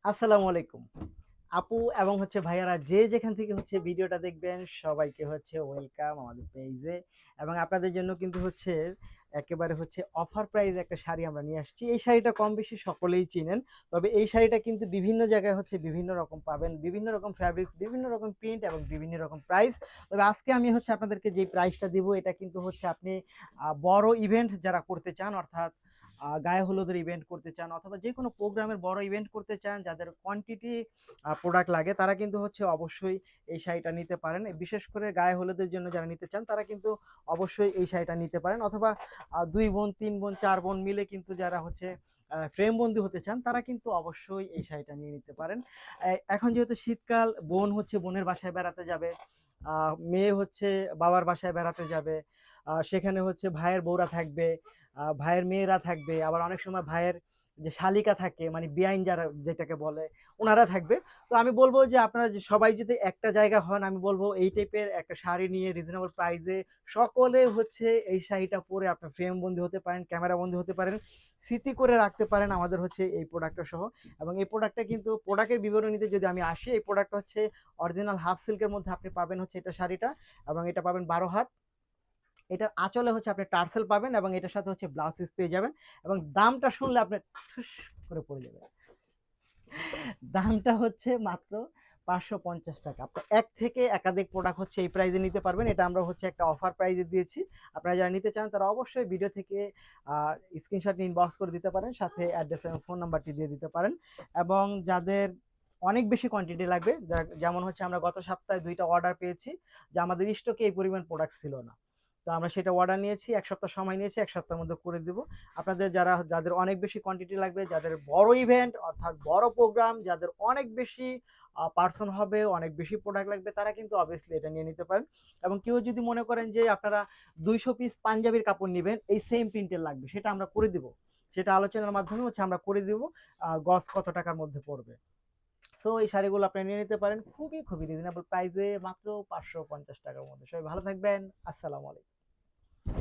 আসসালামু আলাইকুম। আপু এবং ভাইয়ারা যে যেখান থেকে ভিডিওটা দেখবেন সবাইকে ওয়েলকাম আমাদের পেজে। এবং আপনাদের জন্য কিন্তু একেবারে অফার প্রাইস একটা শাড়ি আমরা নিয়ে আসছি। এই শাড়িটা কম বেশি সকলেই চিনেন। তবে এই শাড়িটা কিন্তু বিভিন্ন জায়গায় বিভিন্ন রকম পাবেন। বিভিন্ন রকম ফ্যাব্রিক্স, বিভিন্ন রকম প্রিন্ট এবং বিভিন্ন রকম প্রাইস। তবে আজকে আমি আপনাদেরকে যে প্রাইসটা দিব এটা কিন্তু আপনি বড় ইভেন্ট যারা করতে চান, অর্থাৎ গায়ে হলুদের ইভেন্ট করতে চান অথবা যে কোনো প্রোগ্রামের বড় ইভেন্ট করতে চান, যাদের কোয়ান্টিটি প্রোডাক্ট লাগে তারা কিন্তু অবশ্যই এই শাড়িটা নিতে পারেন। বিশেষ করে গায়ে হলুদের জন্য যারা নিতে চান তারা কিন্তু অবশ্যই এই শাড়িটা নিতে পারেন। অথবা 2 বোন, 3 বোন, 4 বোন মিলে কিন্তু যারা ফ্রেম বন্দি হতে চান তারা কিন্তু অবশ্যই এই শাড়িটা নিয়ে নিতে পারেন। এখন যেহেতু শীতকাল, বোন বোনের বাসায় বেড়াতে যাবে, মেয়ে বাবার বাসায় বেড়াতে যাবে, সেখানে ভাইয়ের বউরা থাকবে, ভাইয়ের মেয়েরা থাকবে, আবার অনেক সময় ভাইয়ের যে শালিকা থাকে মানে বিয়াইন যারা যেটাকে বলে ওনারা থাকবে। তো আমি বলবো যে আপনারা যে সবাই যদি একটা জায়গা হন, আমি বলবো এই টাইপের একটা শাড়ি নিয়ে রিজনেবল প্রাইসে সকলে এই শাড়িটা পরে আপনার ফ্রেম বন্দি হতে পারেন, ক্যামেরা বন্দি হতে পারেন, স্মৃতি করে রাখতে পারেন আমাদের এই প্রোডাক্টটা সহ। এবং এই প্রোডাক্টটা কিন্তু প্রোডাক্টের বিবরণীতে যদি আমি আসি, এই প্রোডাক্টটা অরিজিনাল হাফ সিল্কের মধ্যে আপনি পাবেন এটা শাড়িটা। এবং এটা পাবেন 12 হাত। এটার আঁচলে আপনি টার্সেল পাবেন এবং এটার সাথে ব্লাউজ পিস পেয়ে যাবেন। এবং দামটা শুনলে আপনি ঠুস করে পড়ে যাবেন। দামটা মাত্র 550 টাকা। আপনি এক থেকে একাধিক প্রোডাক্ট এই প্রাইজে নিতে পারবেন। এটা আমরা একটা অফার প্রাইজে দিয়েছি। আপনারা যারা নিতে চান তারা অবশ্যই ভিডিও থেকে স্ক্রিনশট নিয়ে ইনবক্স করে দিতে পারেন, সাথে অ্যাড্রেস এবং ফোন নাম্বারটি দিয়ে দিতে পারেন। এবং যাদের অনেক বেশি কোয়ান্টিটি লাগবে, যেমন আমরা গত সপ্তাহে 2টা অর্ডার পেয়েছি যে আমাদের স্টকে এই পরিমাণ প্রোডাক্ট ছিল না। তো আমরা সেটা অর্ডার নিয়েছি, 1 সপ্তাহ সময় নিয়েছি, 1 সপ্তাহের মধ্যে করে দিব। আপনাদের যাদের অনেক বেশি কোয়ান্টিটি লাগবে, যাদের বড় ইভেন্ট অর্থাৎ বড় প্রোগ্রাম, যাদের অনেক বেশি পার্সন হবে, অনেক বেশি প্রোডাক্ট লাগবে, তারা কিন্তু অবভিয়াসলি এটা নিয়ে নিতে পারেন। এবং কেউ যদি মনে করেন যে আপনারা 200 পিস পাঞ্জাবির কাপড় নেবেন, এই সেম প্রিন্টের লাগবে, সেটা আমরা করে দিব। সেটা আলোচনার মাধ্যমে আমরা করে দিব গজ কত টাকার মধ্যে পড়বে। সো এই শাড়িগুলো আপনি নিয়ে নিতে পারেন খুবই খুবই রিজনেবল প্রাইসে, মাত্র 550 টাকার মধ্যে। সবাই ভালো থাকবেন। আসসালামু আলাইকুম।